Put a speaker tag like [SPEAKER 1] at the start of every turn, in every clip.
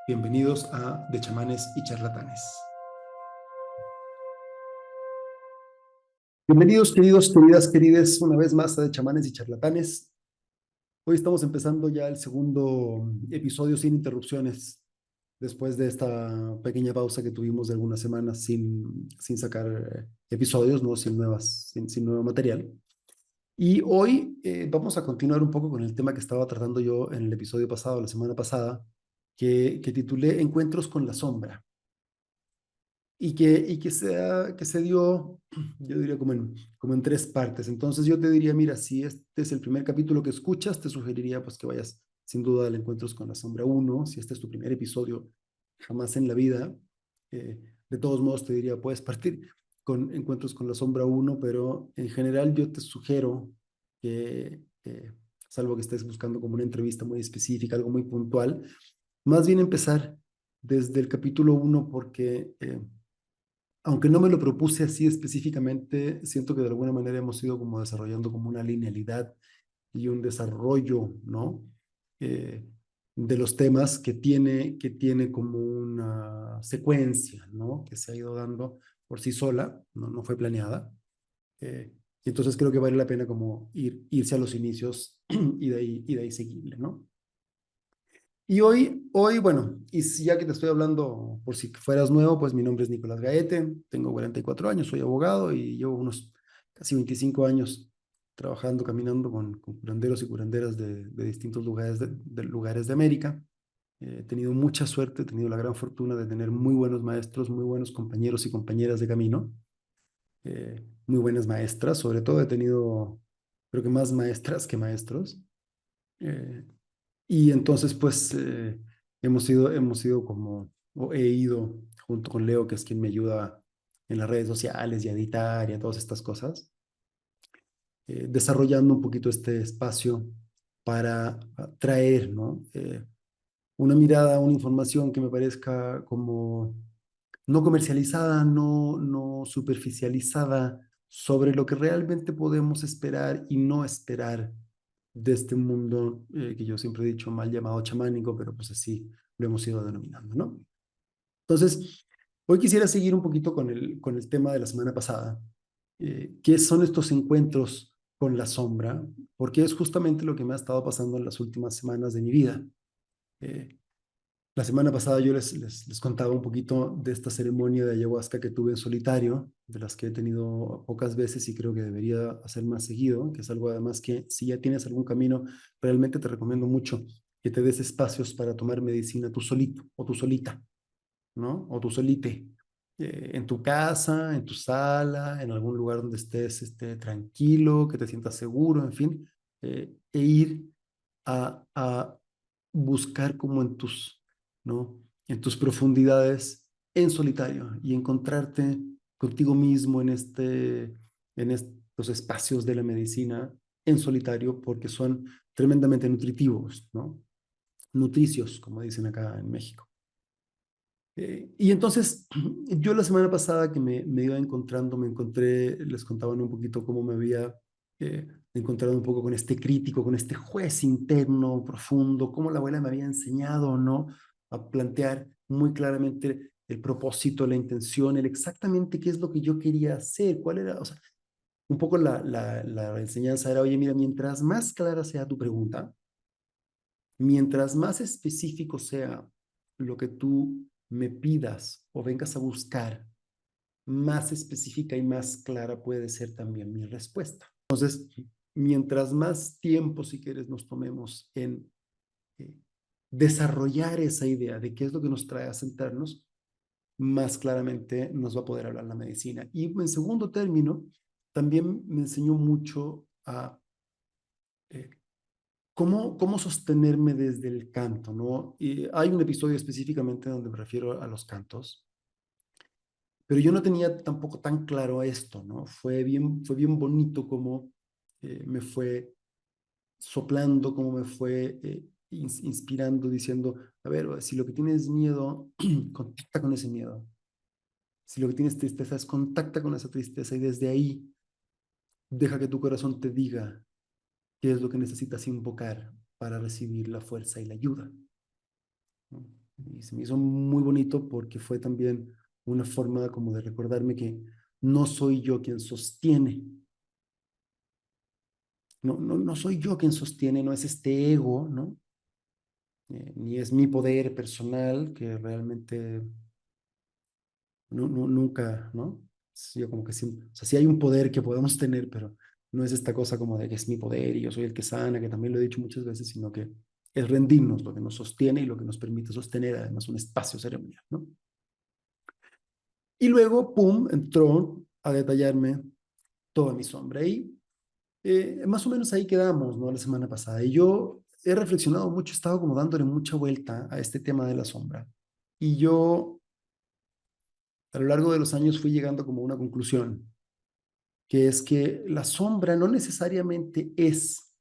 [SPEAKER 1] Bienvenidos a De Chamanes y Charlatanes. Bienvenidos, queridos, queridas, querides, una vez más a De Chamanes y Charlatanes. Hoy estamos empezando ya el segundo episodio sin interrupciones, después de esta pequeña pausa que tuvimos de algunas semanas sin sacar episodios, ¿no? Sin nuevo material. Y hoy vamos a continuar un poco con el tema que estaba tratando yo en el episodio pasado, la semana pasada, que titulé Encuentros con la sombra. Que se dio, yo diría como en tres partes. Entonces yo te diría, mira, si este es el primer capítulo que escuchas, te sugeriría pues que vayas sin duda al Encuentros con la Sombra uno. Si este es tu primer episodio, jamás en la vida. Eh, de todos modos te diría, puedes partir con Encuentros con la Sombra uno, pero en general yo te sugiero que, salvo que estés buscando como una entrevista muy específica, algo muy puntual, más bien empezar desde el capítulo uno porque aunque no me lo propuse así específicamente, siento que de alguna manera hemos ido como desarrollando como una linealidad y un desarrollo, ¿no? Eh, de los temas que tiene como una secuencia, ¿no? Que se ha ido dando por sí sola, no fue planeada. Eh, y entonces creo que vale la pena como irse a los inicios y de ahí seguirle, ¿no? Y hoy, bueno, ya que te estoy hablando, por si fueras nuevo, pues mi nombre es Nicolás Gaete, tengo 44 años, soy abogado y llevo unos casi 25 años trabajando, caminando con curanderos y curanderas de distintos lugares de América. He tenido mucha suerte, he tenido la gran fortuna de tener muy buenos maestros, muy buenos compañeros y compañeras de camino, muy buenas maestras, sobre todo he tenido, creo que más maestras que maestros. Eh, y entonces, pues, hemos ido como, o he ido junto con Leo, que es quien me ayuda en las redes sociales y a editar y a todas estas cosas, desarrollando un poquito este espacio para traer, ¿no? Una mirada, una información que me parezca como no comercializada, no superficializada, sobre lo que realmente podemos esperar y no esperar de este mundo que yo siempre he dicho mal llamado chamánico, pero pues así lo hemos ido denominando, ¿no? Entonces, hoy quisiera seguir un poquito con el tema de la semana pasada. ¿Qué son estos encuentros con la sombra? Porque es justamente lo que me ha estado pasando en las últimas semanas de mi vida. Eh, la semana pasada yo les contaba un poquito de esta ceremonia de ayahuasca que tuve en solitario, de las que he tenido pocas veces y creo que debería hacer más seguido, que es algo además que si ya tienes algún camino, realmente te recomiendo mucho que te des espacios para tomar medicina tú solito o tú solita, ¿no? O tú solite, en tu casa, en tu sala, en algún lugar donde estés tranquilo, que te sientas seguro, en fin, e ir a buscar como ¿no? En tus profundidades en solitario y encontrarte contigo mismo en estos espacios de la medicina en solitario porque son tremendamente nutritivos, ¿no? Nutricios, como dicen acá en México. Y entonces, yo la semana pasada que me iba encontrando, me encontré, les contaban un poquito cómo me había encontrado un poco con este crítico, con este juez interno profundo, cómo la abuela me había enseñado, ¿no? A plantear muy claramente el propósito, la intención, el exactamente qué es lo que yo quería hacer, cuál era, o sea, un poco la enseñanza era, oye, mira, mientras más clara sea tu pregunta, mientras más específico sea lo que tú me pidas o vengas a buscar, más específica y más clara puede ser también mi respuesta. Entonces, mientras más tiempo, si quieres, nos tomemos en eh, desarrollar esa idea de qué es lo que nos trae a sentarnos, más claramente nos va a poder hablar la medicina. Y en segundo término, también me enseñó mucho a eh, cómo sostenerme desde el canto, ¿no? Y hay un episodio específicamente donde me refiero a los cantos, pero yo no tenía tampoco tan claro esto, ¿no? Fue bien bonito como me fue soplando, como me fue inspirando, diciendo, a ver, si lo que tienes es miedo, contacta con ese miedo. Si lo que tienes tristeza es contacta con esa tristeza y desde ahí deja que tu corazón te diga qué es lo que necesitas invocar para recibir la fuerza y la ayuda, ¿no? Y se me hizo muy bonito porque fue también una forma como de recordarme que no soy yo quien sostiene, no soy yo quien sostiene, no es este ego, ¿no? Ni es mi poder personal que realmente nunca, ¿no? Yo como que sí, o sea, sí hay un poder que podemos tener, pero no es esta cosa como de que es mi poder y yo soy el que sana, que también lo he dicho muchas veces, sino que es rendirnos lo que nos sostiene y lo que nos permite sostener además un espacio ceremonial, ¿no? Y luego, pum, entró a detallarme toda mi sombra. Y más o menos ahí quedamos, ¿no? La semana pasada. Y yo he reflexionado mucho, he estado como dándole mucha vuelta a este tema de la sombra. Y yo, a lo largo de los años, fui llegando como a una conclusión, que es que la sombra no necesariamente es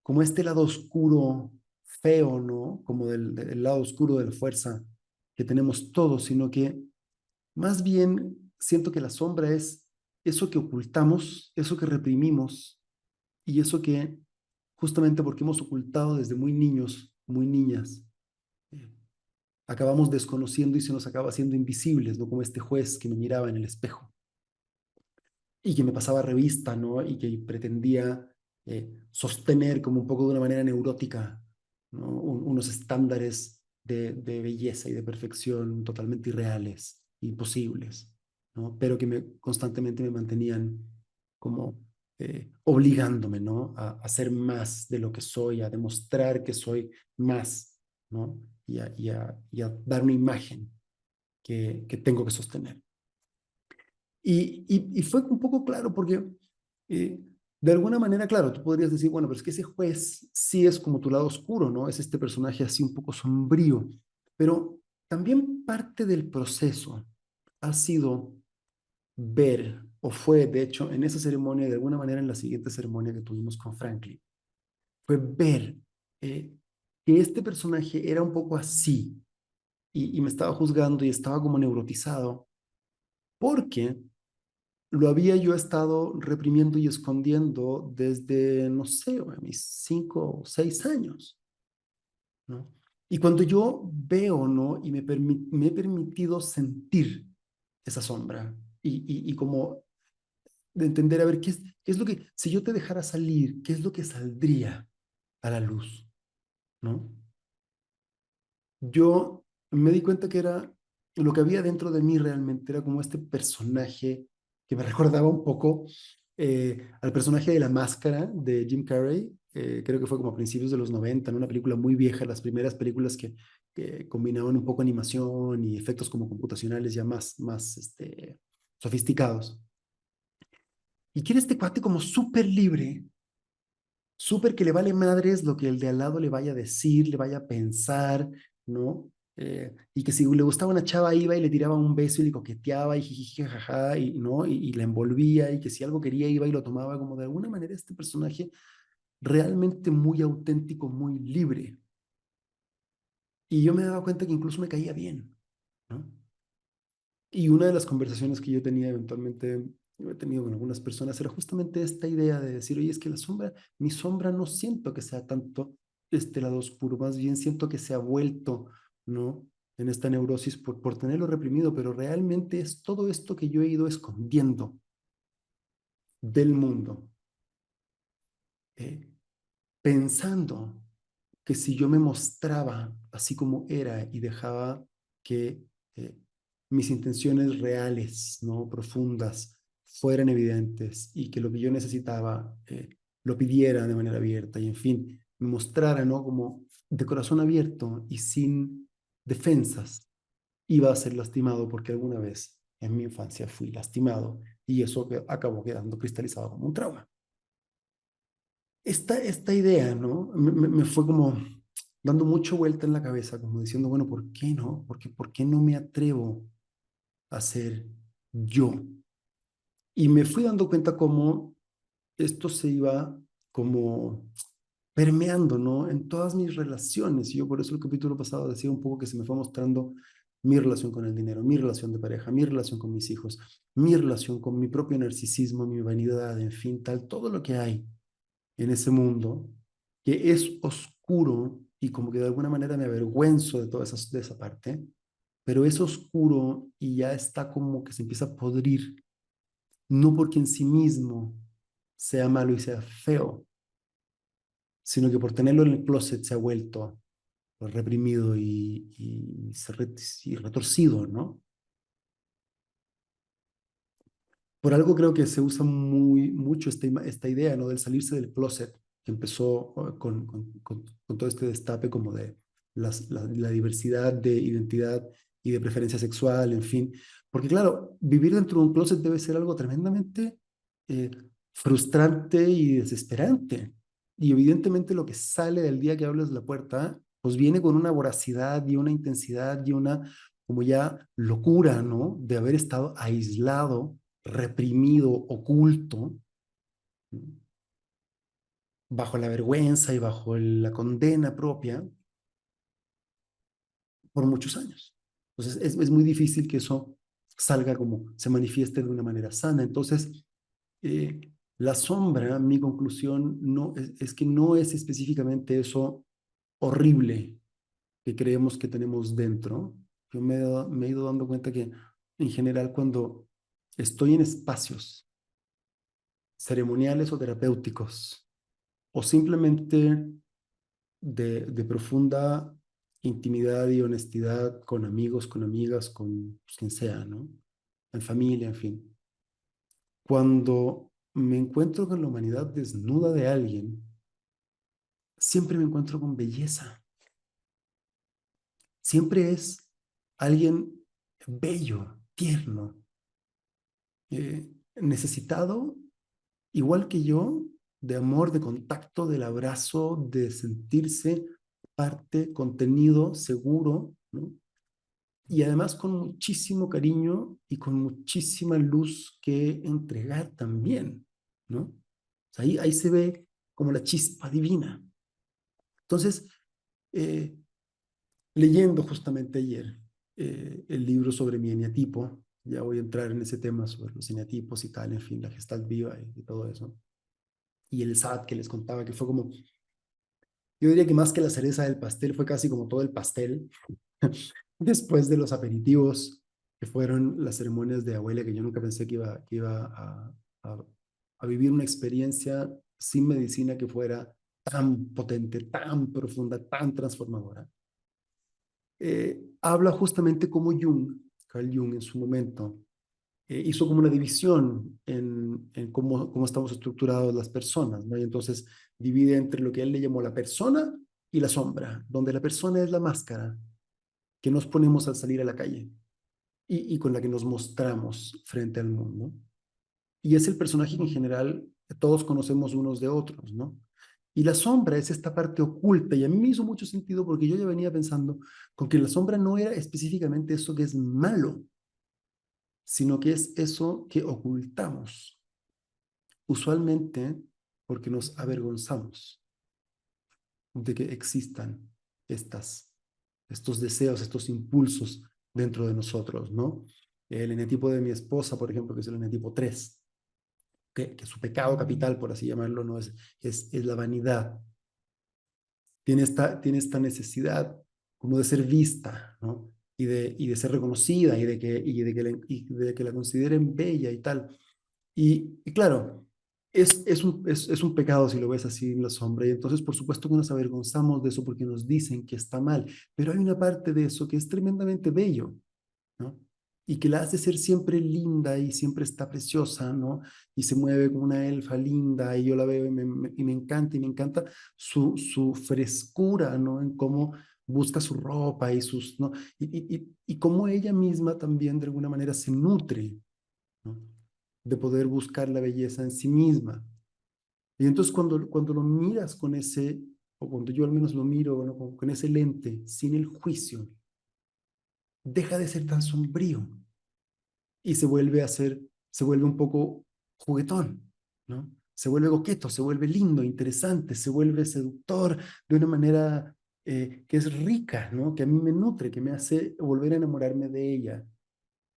[SPEAKER 1] como este lado oscuro, feo, ¿no? Como del lado oscuro de la fuerza que tenemos todos, sino que más bien siento que la sombra es eso que ocultamos, eso que reprimimos y eso que justamente porque hemos ocultado desde muy niños, muy niñas, eh, acabamos desconociendo y se nos acaba haciendo invisibles, ¿no? Como este juez que me miraba en el espejo y que me pasaba revista, ¿no? Y que pretendía sostener como un poco de una manera neurótica, ¿no? Unos estándares de belleza y de perfección totalmente irreales, imposibles, ¿no? Pero que constantemente me mantenían como obligándome, ¿no? A ser más de lo que soy, a demostrar que soy más, ¿no? Y a dar una imagen que tengo que sostener. Y fue un poco claro porque de alguna manera, claro, tú podrías decir, bueno, pero es que ese juez sí es como tu lado oscuro, ¿no? Es este personaje así un poco sombrío, pero también parte del proceso ha sido ver, o fue de hecho en esa ceremonia, de alguna manera en la siguiente ceremonia que tuvimos con Franklin, fue ver eh, que este personaje era un poco así y me estaba juzgando y estaba como neurotizado porque lo había yo estado reprimiendo y escondiendo desde, no sé, mis 5 o 6 años, ¿no? Y cuando yo veo, ¿no? Y me he permitido sentir esa sombra y como de entender, a ver, ¿qué es lo que, si yo te dejara salir, qué es lo que saldría a la luz, ¿no? Yo me di cuenta que era lo que había dentro de mí realmente, era como este personaje que me recordaba un poco al personaje de La Máscara de Jim Carrey. Creo que fue como a principios de los 90, en una película muy vieja, las primeras películas que combinaban un poco animación y efectos como computacionales ya más sofisticados. Y quiere este cuate como súper libre, súper que le vale madres lo que el de al lado le vaya a decir, le vaya a pensar, ¿no? Y que si le gustaba una chava iba y le tiraba un beso y le coqueteaba y jiji, jajaja, y, ¿no? Y la envolvía y que si algo quería iba y lo tomaba como de alguna manera este personaje realmente muy auténtico, muy libre. Y yo me daba cuenta que incluso me caía bien, ¿no? Y una de las conversaciones que yo tenía eventualmente, yo he tenido con algunas personas, era justamente esta idea de decir, oye, es que la sombra, mi sombra no siento que sea tanto este lado oscuro, más bien siento que se ha vuelto, ¿no? En esta neurosis por tenerlo reprimido, pero realmente es todo esto que yo he ido escondiendo del mundo, eh, pensando que si yo me mostraba así como era y dejaba que eh, mis intenciones reales, ¿no? Profundas, fueran evidentes y que lo que yo necesitaba lo pidiera de manera abierta y en fin, me mostrara, ¿no? Como de corazón abierto y sin defensas, iba a ser lastimado porque alguna vez en mi infancia fui lastimado y eso acabó quedando cristalizado como un trauma. Esta idea, ¿no? Me fue como dando mucha vuelta en la cabeza, como diciendo, bueno, ¿por qué no? ¿Por qué no me atrevo a ser yo? Y me fui dando cuenta cómo esto se iba como permeando, ¿no? En todas mis relaciones. Y yo por eso el capítulo pasado decía un poco que se me fue mostrando mi relación con el dinero, mi relación de pareja, mi relación con mis hijos, mi relación con mi propio narcisismo, mi vanidad, en fin, tal, todo lo que hay en ese mundo que es oscuro y como que de alguna manera me avergüenzo de toda de esa parte, pero es oscuro y ya está como que se empieza a podrir, no porque en sí mismo sea malo y sea feo, sino que por tenerlo en el closet se ha vuelto reprimido y retorcido, ¿no? Por algo creo que se usa mucho esta idea, ¿no? Del salirse del closet, que empezó con todo este destape como de la diversidad de identidad y de preferencia sexual, en fin. Porque claro, vivir dentro de un closet debe ser algo tremendamente eh, frustrante y desesperante. Y evidentemente lo que sale del día que hablas de la puerta, pues viene con una voracidad y una intensidad y una como ya locura, ¿no? De haber estado aislado, reprimido, oculto, ¿no? Bajo la vergüenza y bajo la condena propia por muchos años. Entonces es muy difícil que eso salga como se manifieste de una manera sana. Entonces, eh, la sombra, mi conclusión, no, es que no es específicamente eso horrible que creemos que tenemos dentro. Yo me he ido dando cuenta que en general cuando estoy en espacios ceremoniales o terapéuticos o simplemente de profunda intimidad y honestidad con amigos, con amigas, con pues, quien sea, ¿no? En familia, en fin. Cuando me encuentro con la humanidad desnuda de alguien, siempre me encuentro con belleza. Siempre es alguien bello, tierno, necesitado, igual que yo, de amor, de contacto, del abrazo, de sentirse parte, contenido, seguro, ¿no? Y además con muchísimo cariño y con muchísima luz que entregar también, ¿no? O sea, ahí se ve como la chispa divina. Entonces, eh, leyendo justamente ayer el libro sobre mi eneatipo, ya voy a entrar en ese tema sobre los eneatipos y tal, en fin, la Gestalt viva y todo eso, y el SAT que les contaba, que fue como, yo diría que más que la cereza del pastel, fue casi como todo el pastel, después de los aperitivos, que fueron las ceremonias de abuela, que yo nunca pensé que iba a, a vivir una experiencia sin medicina que fuera tan potente, tan profunda, tan transformadora. Habla justamente como Jung, Carl Jung en su momento, hizo como una división en cómo estamos estructurados las personas, ¿no? Y entonces divide entre lo que él le llamó la persona y la sombra, donde la persona es la máscara que nos ponemos al salir a la calle y con la que nos mostramos frente al mundo. Y es el personaje que en general todos conocemos unos de otros, ¿no? Y la sombra es esta parte oculta, y a mí me hizo mucho sentido porque yo ya venía pensando con que la sombra no era específicamente eso que es malo, sino que es eso que ocultamos, usualmente porque nos avergonzamos de que existan estas, estos deseos, estos impulsos dentro de nosotros, ¿no? El enetipo de mi esposa, por ejemplo, que es el enetipo 3, que su pecado capital, por así llamarlo, no es la vanidad. Tiene esta necesidad como de ser vista, ¿no? Y de ser reconocida y de que la consideren bella y tal. Y claro, es un pecado si lo ves así en la sombra. Y entonces, por supuesto que nos avergonzamos de eso porque nos dicen que está mal. Pero hay una parte de eso que es tremendamente bello, ¿no? Y que la hace ser siempre linda y siempre está preciosa, ¿no? Y se mueve como una elfa linda y yo la veo y me encanta su frescura, ¿no? En cómo busca su ropa y sus, ¿no? Y cómo ella misma también de alguna manera se nutre, ¿no? De poder buscar la belleza en sí misma. Y entonces cuando lo miras con ese, o cuando yo al menos lo miro, ¿no? Con ese lente, sin el juicio, deja de ser tan sombrío y se vuelve un poco juguetón, ¿no? Se vuelve coqueto, se vuelve lindo, interesante, se vuelve seductor de una manera que es rica, ¿no? Que a mí me nutre, que me hace volver a enamorarme de ella,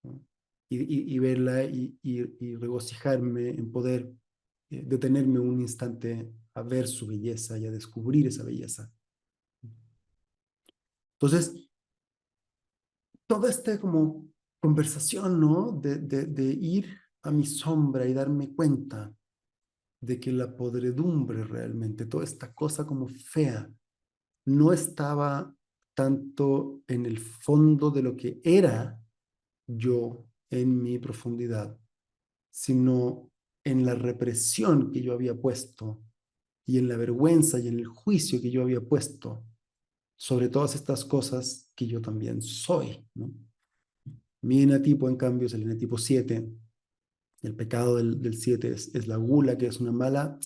[SPEAKER 1] ¿no? Y verla y regocijarme en poder detenerme un instante a ver su belleza y a descubrir esa belleza. Entonces, toda esta como conversación, ¿no? De ir a mi sombra y darme cuenta de que la podredumbre realmente, toda esta cosa como fea, no estaba tanto en el fondo de lo que era yo en mi profundidad, sino en la represión que yo había puesto y en la vergüenza y en el juicio que yo había puesto sobre todas estas cosas que yo también soy, ¿no? Mi enatipo, en cambio, es el enatipo 7. El pecado del 7 es la gula, que es una mala.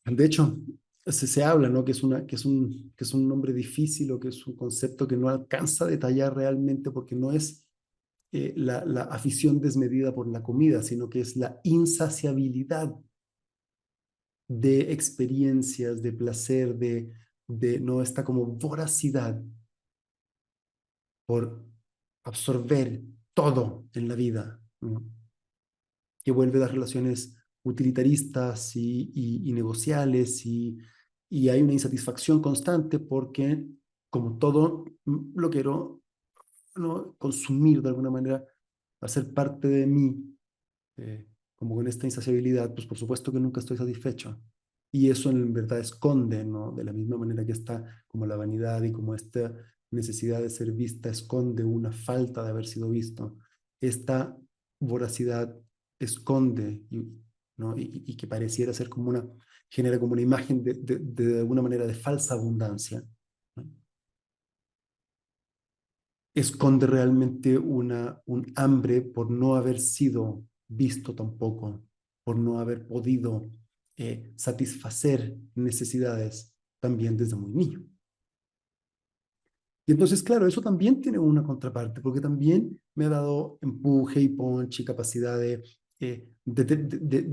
[SPEAKER 1] De hecho, se habla, ¿no? Que es un nombre difícil o que es un concepto que no alcanza a detallar realmente porque no es la afición desmedida por la comida, sino que es la insaciabilidad de experiencias, de placer, no esta como voracidad por absorber todo en la vida, ¿no? Que vuelve las relaciones utilitaristas y negociales y hay una insatisfacción constante porque como todo lo quiero, ¿no? Consumir de alguna manera, hacer parte de mí, como con esta insaciabilidad, pues por supuesto que nunca estoy satisfecho. Y eso en verdad esconde, ¿no? De la misma manera que está como la vanidad y como esta necesidad de ser vista esconde una falta de haber sido visto. Esta voracidad esconde, ¿no? Y que pareciera ser como genera como una imagen de alguna manera de falsa abundancia, ¿no? Esconde realmente un hambre por no haber sido visto tampoco, por no haber podido satisfacer necesidades también desde muy niño. Y entonces, claro, eso también tiene una contraparte, porque también me ha dado empuje y punch y capacidad de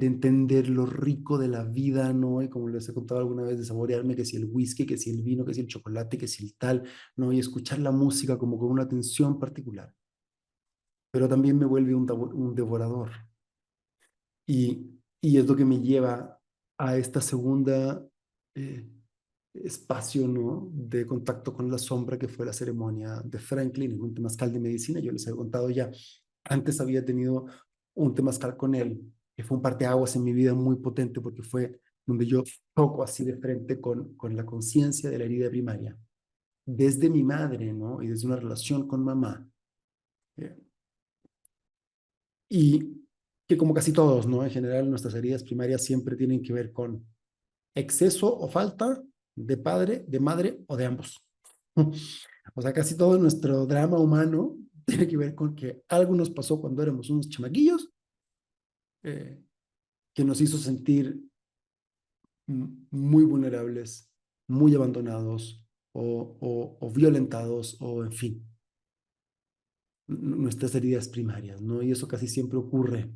[SPEAKER 1] entender lo rico de la vida, ¿no? Y como les he contado alguna vez, de saborearme que si el whisky, que si el vino, que si el chocolate, que si el tal, ¿no? Y escuchar la música como con una atención particular. Pero también me vuelve un devorador. Y es lo que me lleva a esta segunda eh, espacio, ¿no? De contacto con la sombra que fue la ceremonia de Franklin en un temazcal de medicina. Yo les he contado ya, antes había tenido un temazcal con él, que fue un parteaguas en mi vida muy potente porque fue donde yo toco así de frente con la conciencia de la herida primaria, desde mi madre, ¿no? Y desde una relación con mamá. Eh, y que como casi todos, ¿no? En general, nuestras heridas primarias siempre tienen que ver con exceso o falta de padre, de madre o de ambos. O sea, casi todo nuestro drama humano tiene que ver con que algo nos pasó cuando éramos unos chamaquillos eh, que nos hizo sentir muy vulnerables, muy abandonados o violentados o, en fin, nuestras heridas primarias, ¿no? Y eso casi siempre ocurre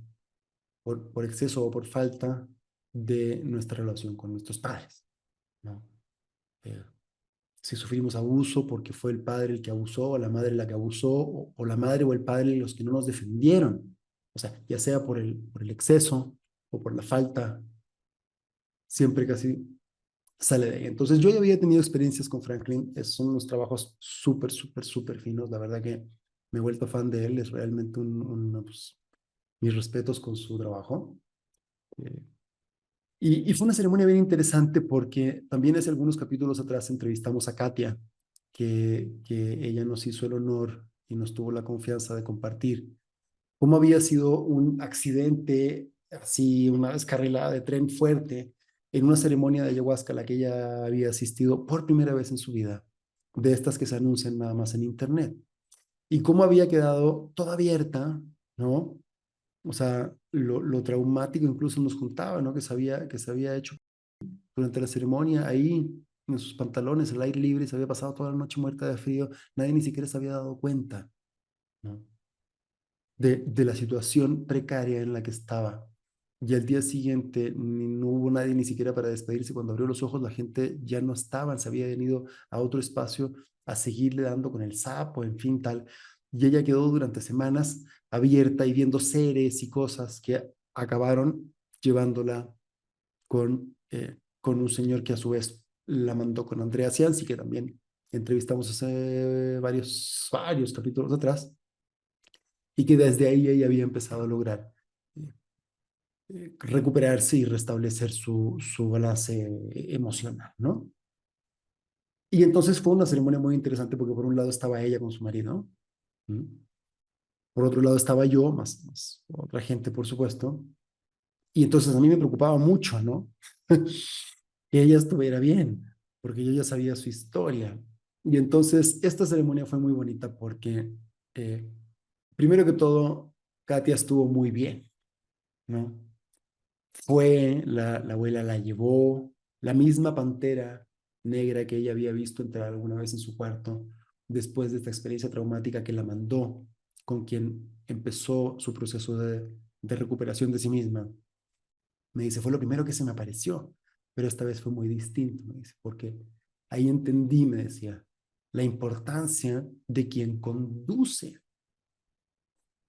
[SPEAKER 1] por exceso o por falta de nuestra relación con nuestros padres, ¿no? Eh, si sufrimos abuso porque fue el padre el que abusó, o la madre la que abusó, o la madre o el padre los que no nos defendieron. O sea, ya sea por el exceso o por la falta, siempre casi sale de ahí. Entonces, yo ya había tenido experiencias con Franklin, son unos trabajos súper, súper, súper finos. La verdad que me he vuelto fan de él, es realmente pues, mis respetos con su trabajo. Eh, y fue una ceremonia bien interesante porque también hace algunos capítulos atrás entrevistamos a Katia, que ella nos hizo el honor y nos tuvo la confianza de compartir cómo había sido un accidente, así una descarrilada de tren fuerte en una ceremonia de ayahuasca a la que ella había asistido por primera vez en su vida, de estas que se anuncian nada más en internet. Y cómo había quedado toda abierta, ¿no? O sea, lo traumático incluso nos contaba, ¿no? Que se había hecho durante la ceremonia ahí en sus pantalones, al aire libre, se había pasado toda la noche muerta de frío, nadie ni siquiera se había dado cuenta, ¿no? De la situación precaria en la que estaba. Y al día siguiente no hubo nadie ni siquiera para despedirse. Cuando abrió los ojos, la gente ya no estaba, se había ido a otro espacio a seguirle dando con el sapo, en fin, tal. Y ella quedó durante semanas abierta y viendo seres y cosas que acabaron llevándola con un señor que a su vez la mandó con Andrea Cianci, que también entrevistamos hace varios capítulos atrás, y que desde ahí ella había empezado a lograr eh, recuperarse y restablecer su balance emocional, ¿no? Y entonces fue una ceremonia muy interesante porque por un lado estaba ella con su marido, ¿m? Por otro lado estaba yo, más otra gente, por supuesto, y entonces a mí me preocupaba mucho, ¿no? Que ella estuviera bien, porque yo ya sabía su historia. Y entonces esta ceremonia fue muy bonita porque, eh, primero que todo, Katia estuvo muy bien, ¿no? Fue, la abuela la llevó, la misma pantera negra que ella había visto entrar alguna vez en su cuarto después de esta experiencia traumática que la mandó, con quien empezó su proceso de recuperación de sí misma. Me dice, fue lo primero que se me apareció, pero esta vez fue muy distinto, me dice, porque ahí entendí, me decía, la importancia de quien conduce.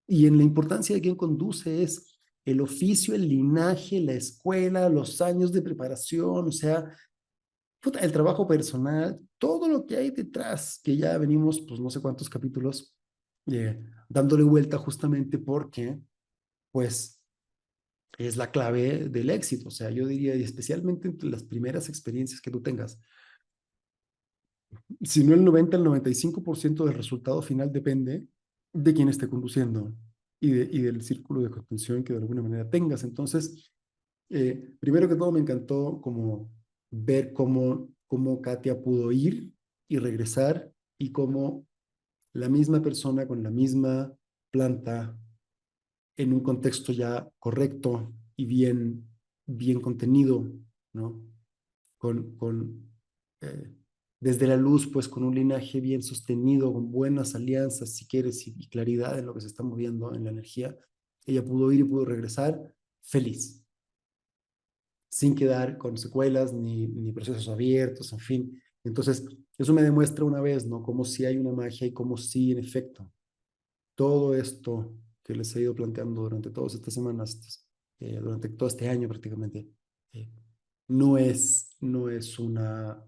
[SPEAKER 1] Y en la importancia de quien conduce es el oficio, el linaje, la escuela, los años de preparación, o sea, puta, el trabajo personal, todo lo que hay detrás, que ya venimos, pues no sé cuántos capítulos, dándole vuelta justamente porque, pues, es la clave del éxito. O sea, yo diría, y especialmente entre las primeras experiencias que tú tengas, si no el 90, el 95% del resultado final depende de quién esté conduciendo y del círculo de contención que de alguna manera tengas. Entonces, primero que todo me encantó como ver cómo Katia pudo ir y regresar y cómo la misma persona con la misma planta en un contexto ya correcto y bien contenido, ¿no? Con eh, desde la luz, pues con un linaje bien sostenido, con buenas alianzas, si quieres, y claridad en lo que se está moviendo en la energía, ella pudo ir y pudo regresar feliz, sin quedar con secuelas ni procesos abiertos, en fin. Entonces, eso me demuestra una vez, ¿no? Como si hay una magia y como si, en efecto, todo esto que les he ido planteando durante todas estas semanas, durante todo este año prácticamente, eh, no es una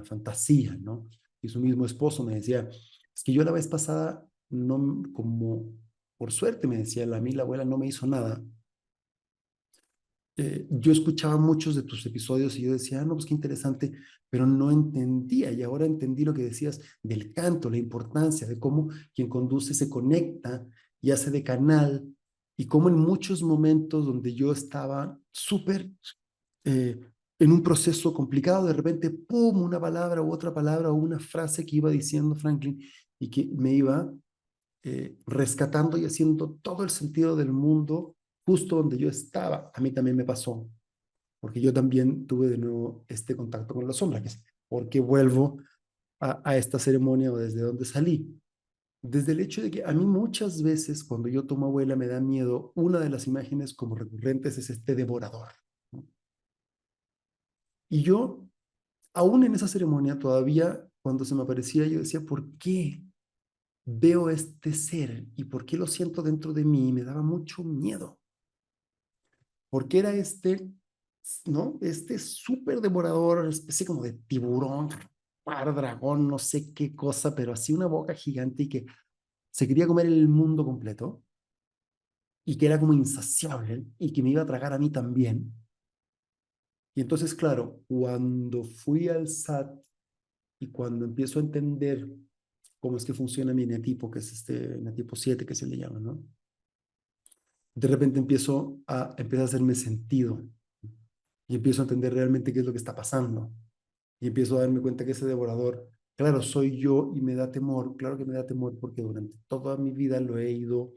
[SPEAKER 1] fantasía, ¿no? Y su mismo esposo me decía, es que yo la vez pasada, no, como por suerte me decía, a mí la abuela no me hizo nada. Yo escuchaba muchos de tus episodios y yo decía, no, pues qué interesante, pero no entendía y ahora entendí lo que decías del canto, la importancia de cómo quien conduce se conecta y hace de canal y cómo en muchos momentos donde yo estaba súper eh, en un proceso complicado, de repente, ¡pum!, una palabra u otra palabra o una frase que iba diciendo Franklin y que me iba rescatando y haciendo todo el sentido del mundo justo donde yo estaba. A mí también me pasó, porque yo también tuve de nuevo este contacto con la sombra, que es porque vuelvo a esta ceremonia o desde donde salí. Desde el hecho de que a mí muchas veces cuando yo tomo abuela me da miedo, una de las imágenes como recurrentes es este devorador, ¿no? Y yo, aún en esa ceremonia, todavía cuando se me aparecía, yo decía, ¿por qué veo este ser y por qué lo siento dentro de mí? Y me daba mucho miedo, porque era este, ¿no? Este súper devorador, especie como de tiburón, par dragón, no sé qué cosa, pero así una boca gigante y que se quería comer el mundo completo y que era como insaciable y que me iba a tragar a mí también. Y entonces, claro, cuando fui al SAT y cuando empiezo a entender cómo es que funciona mi eneatipo, que es este eneatipo 7 que se le llama, ¿no? De repente empieza a hacerme sentido y empiezo a entender realmente qué es lo que está pasando. Y empiezo a darme cuenta que ese devorador, claro, soy yo y me da temor, claro que me da temor porque durante toda mi vida lo he ido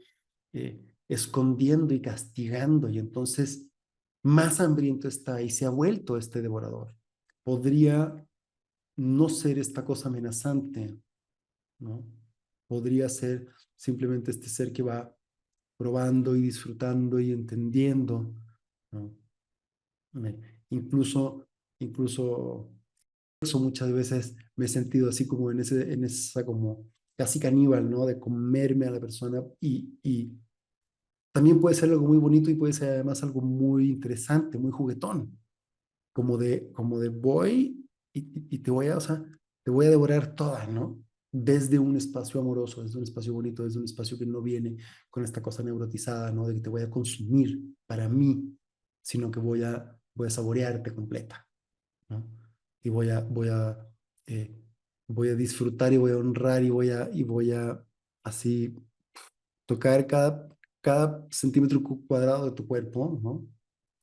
[SPEAKER 1] escondiendo y castigando y entonces más hambriento está y se ha vuelto este devorador. Podría no ser esta cosa amenazante, ¿no? Podría ser simplemente este ser que va probando y disfrutando y entendiendo, ¿no? Me- incluso, incluso eso muchas veces me he sentido así como en esa como casi caníbal, ¿no? De comerme a la persona y también puede ser algo muy bonito y puede ser además algo muy interesante, muy juguetón, como de voy y te voy a, o sea, te voy a devorar toda, ¿no? Desde un espacio amoroso, desde un espacio bonito, desde un espacio que no viene con esta cosa neurotizada, ¿no? De que te voy a consumir para mí, sino que voy a saborearte completa, ¿no? Y eh, voy a disfrutar y voy a honrar y voy a así tocar cada centímetro cuadrado de tu cuerpo, ¿no?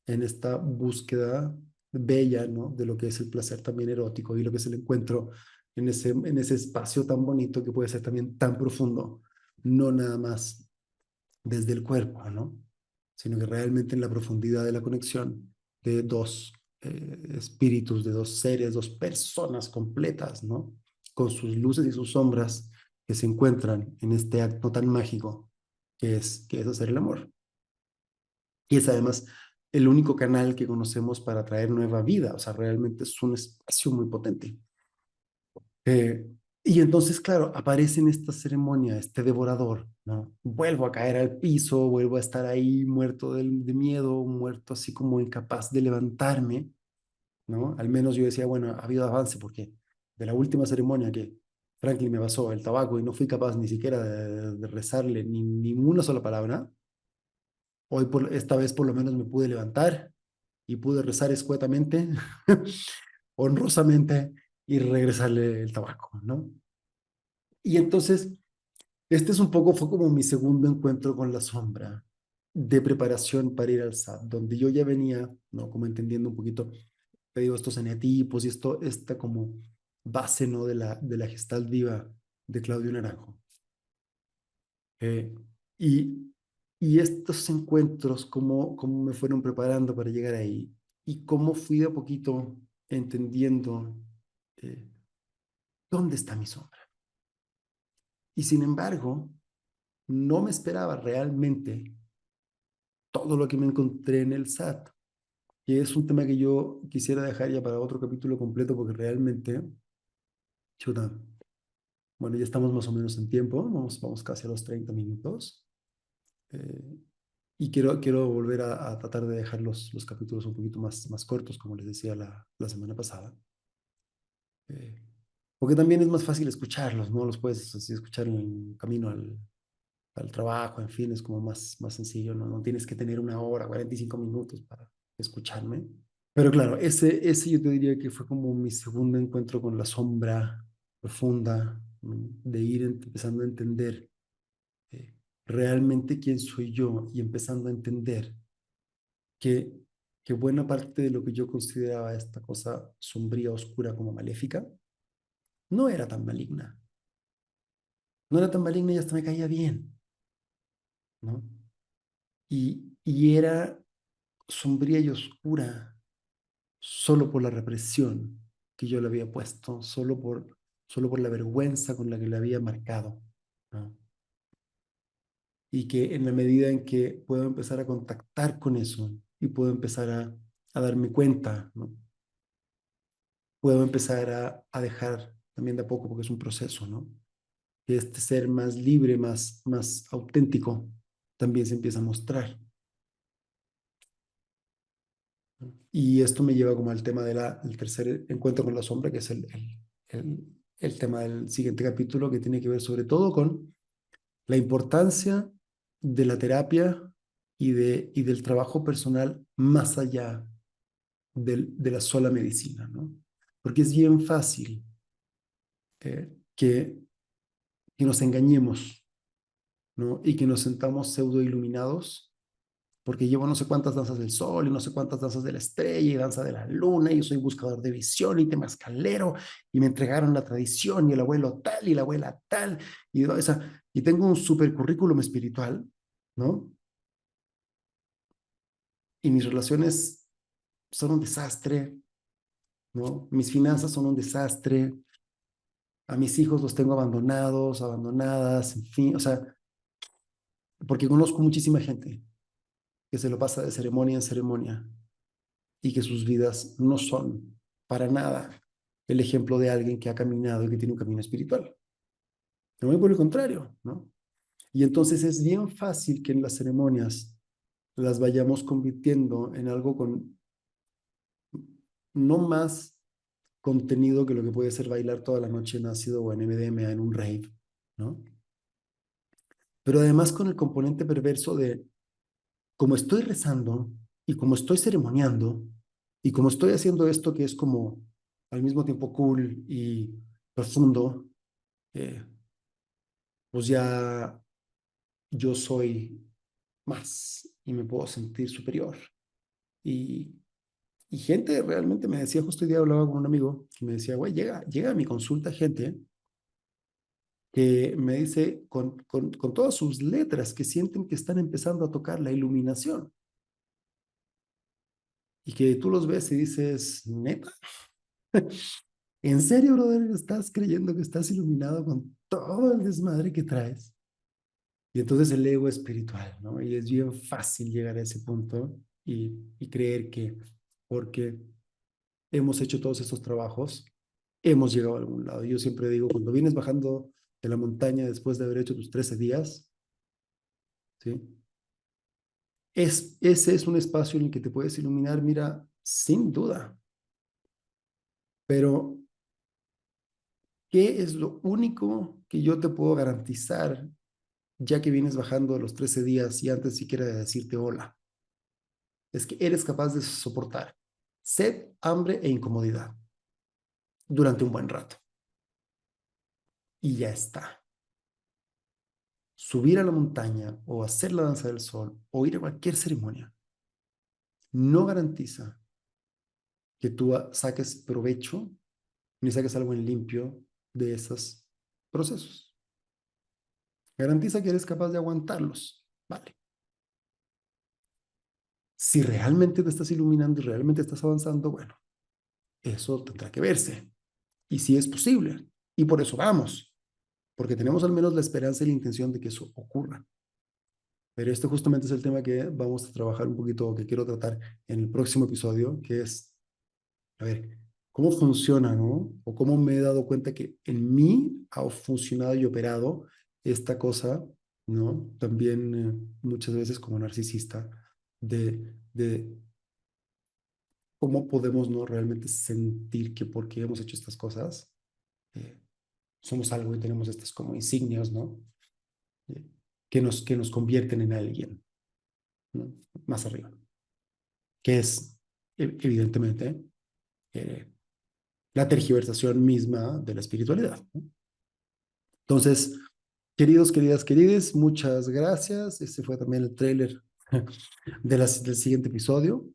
[SPEAKER 1] En esta búsqueda bella, ¿no? De lo que es el placer también erótico y lo que es el encuentro en ese espacio tan bonito que puede ser también tan profundo, no nada más desde el cuerpo, ¿no? Sino que realmente en la profundidad de la conexión de dos espíritus, de dos seres, dos personas completas, ¿no? Con sus luces y sus sombras que se encuentran en este acto tan mágico que es hacer el amor. Y es además el único canal que conocemos para traer nueva vida, o sea, realmente es un espacio muy potente. Eh, y entonces, claro, aparece en esta ceremonia este devorador, ¿no? Vuelvo a caer al piso, vuelvo a estar ahí muerto de miedo, muerto así como incapaz de levantarme, ¿no? Al menos yo decía, bueno, ha habido avance porque de la última ceremonia que Franklin me pasó el tabaco y no fui capaz ni siquiera de rezarle ni una sola palabra, hoy esta vez por lo menos me pude levantar y pude rezar escuetamente, honrosamente y regresarle el tabaco, ¿no? Y entonces, este es un poco, fue como mi segundo encuentro con la sombra de preparación para ir al SAT, donde yo ya venía, ¿no? Como entendiendo un poquito, te digo, estos eneatipos y esta como base, ¿no? De la Gestalt viva de Claudio Naranjo. Eh, y, y estos encuentros, cómo me fueron preparando para llegar ahí y cómo fui de a poquito entendiendo eh, dónde está mi sombra. Y sin embargo, no me esperaba realmente todo lo que me encontré en el SAT, que es un tema que yo quisiera dejar ya para otro capítulo completo porque realmente, chuta, bueno, ya estamos más o menos en tiempo, vamos casi a los 30 minutos. eh, y quiero volver a tratar de dejar los capítulos un poquito más cortos, como les decía la semana pasada. eh, Porque también es más fácil escucharlos, ¿no? Los puedes así escuchar en camino al trabajo, en fin, es como más sencillo, ¿no? No tienes que tener una hora, 45 minutos para escucharme. Pero claro, ese yo te diría que fue como mi segundo encuentro con la sombra profunda, ¿no? De ir empezando a entender eh, realmente quién soy yo y empezando a entender que, que buena parte de lo que yo consideraba esta cosa sombría, oscura como maléfica, no era tan maligna. No era tan maligna y hasta me caía bien, ¿no? Y era sombría y oscura solo por la represión que yo le había puesto, solo por la vergüenza con la que le había marcado, ¿no? Y que en la medida en que puedo empezar a contactar con eso y puedo empezar a darme cuenta, ¿no? Puedo empezar a dejar también de a poco, porque es un proceso, ¿no? Que este ser más libre, más auténtico, también se empieza a mostrar, ¿no? Y esto me lleva como al tema del tercer encuentro con la sombra, que es el tema del siguiente capítulo, que tiene que ver sobre todo con la importancia de la terapia y del trabajo personal más allá de la sola medicina, ¿no? Porque es bien fácil que nos engañemos, ¿no? Y que nos sentamos pseudo iluminados, porque llevo no sé cuántas danzas del sol y no sé cuántas danzas de la estrella y danza de la luna, y yo soy buscador de visión y temascalero, y me entregaron la tradición y el abuelo tal y la abuela tal, y tengo un super currículum espiritual, ¿no? Y mis relaciones son un desastre, ¿no? Mis finanzas son un desastre, a mis hijos los tengo abandonados, abandonadas, en fin, o sea, porque conozco muchísima gente que se lo pasa de ceremonia en ceremonia y que sus vidas no son para nada el ejemplo de alguien que ha caminado y que tiene un camino espiritual. Muy por el contrario, ¿no? Y entonces es bien fácil que en las ceremonias las vayamos convirtiendo en algo con no más contenido que lo que puede ser bailar toda la noche en ácido o en MDMA en un rave, ¿no? Pero además con el componente perverso de, como estoy rezando y como estoy ceremoniando y como estoy haciendo esto que es como al mismo tiempo cool y profundo, eh, pues ya yo soy más y me puedo sentir superior. Y, y gente realmente me decía, justo hoy día hablaba con un amigo que me decía, güey, llega a mi consulta gente que me dice con todas sus letras que sienten que están empezando a tocar la iluminación y que tú los ves y dices, neta, ¿en serio, brother? ¿Estás creyendo que estás iluminado con todo el desmadre que traes? Y entonces el ego espiritual, ¿no? Y es bien fácil llegar a ese punto y creer que porque hemos hecho todos estos trabajos, hemos llegado a algún lado. Yo siempre digo, cuando vienes bajando de la montaña después de haber hecho tus 13 días, ¿sí? Ese es un espacio en el que te puedes iluminar, mira, sin duda. Pero, ¿qué es lo único que yo te puedo garantizar ya que vienes bajando de los 13 días y antes siquiera de decirte hola? Es que eres capaz de soportar sed, hambre e incomodidad durante un buen rato. Y ya está. Subir a la montaña o hacer la danza del sol o ir a cualquier ceremonia no garantiza que tú saques provecho ni saques algo en limpio de esos procesos. Garantiza que eres capaz de aguantarlos. Vale. Si realmente te estás iluminando y realmente estás avanzando, bueno, eso tendrá que verse. Y si es posible. Y por eso vamos, porque tenemos al menos la esperanza y la intención de que eso ocurra. Pero este justamente es el tema que vamos a trabajar un poquito, o que quiero tratar en el próximo episodio, que es, a ver, cómo funciona, ¿no? O cómo me he dado cuenta que en mí ha funcionado y operado esta cosa, ¿no? También muchas veces como narcisista, de cómo podemos no realmente sentir que porque hemos hecho estas cosas, eh, somos algo y tenemos estas como insignias, ¿no? Eh, que nos convierten en alguien, ¿no? Más arriba, que es evidentemente eh, la tergiversación misma de la espiritualidad, ¿no? Entonces, queridos, queridas, querides, muchas gracias. Este fue también el tráiler del siguiente episodio.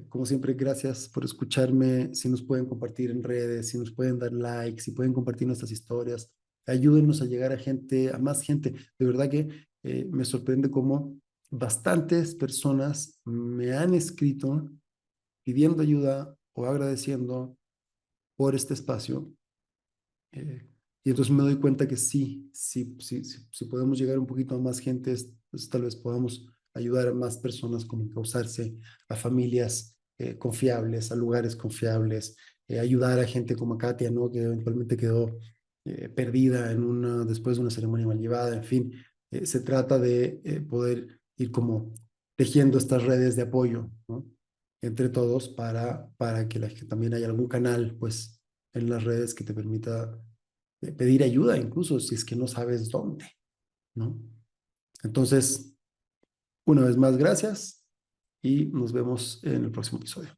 [SPEAKER 1] Como siempre, gracias por escucharme. Si nos pueden compartir en redes, si nos pueden dar like, si pueden compartir nuestras historias, ayúdenos a llegar a gente, a más gente. De verdad que me sorprende cómo bastantes personas me han escrito pidiendo ayuda o agradeciendo por este espacio. Y entonces me doy cuenta que si podemos llegar un poquito a más gente, pues, tal vez podamos ayudar a más personas como causarse, a familias confiables, a lugares confiables, ayudar a gente como Katia, ¿no? Que eventualmente quedó perdida después de una ceremonia mal llevada, en fin, se trata de poder ir como tejiendo estas redes de apoyo, ¿no? Entre todos para que también haya algún canal, pues, en las redes que te permita pedir ayuda, incluso si es que no sabes dónde, ¿no? Entonces, una vez más, gracias y nos vemos en el próximo episodio.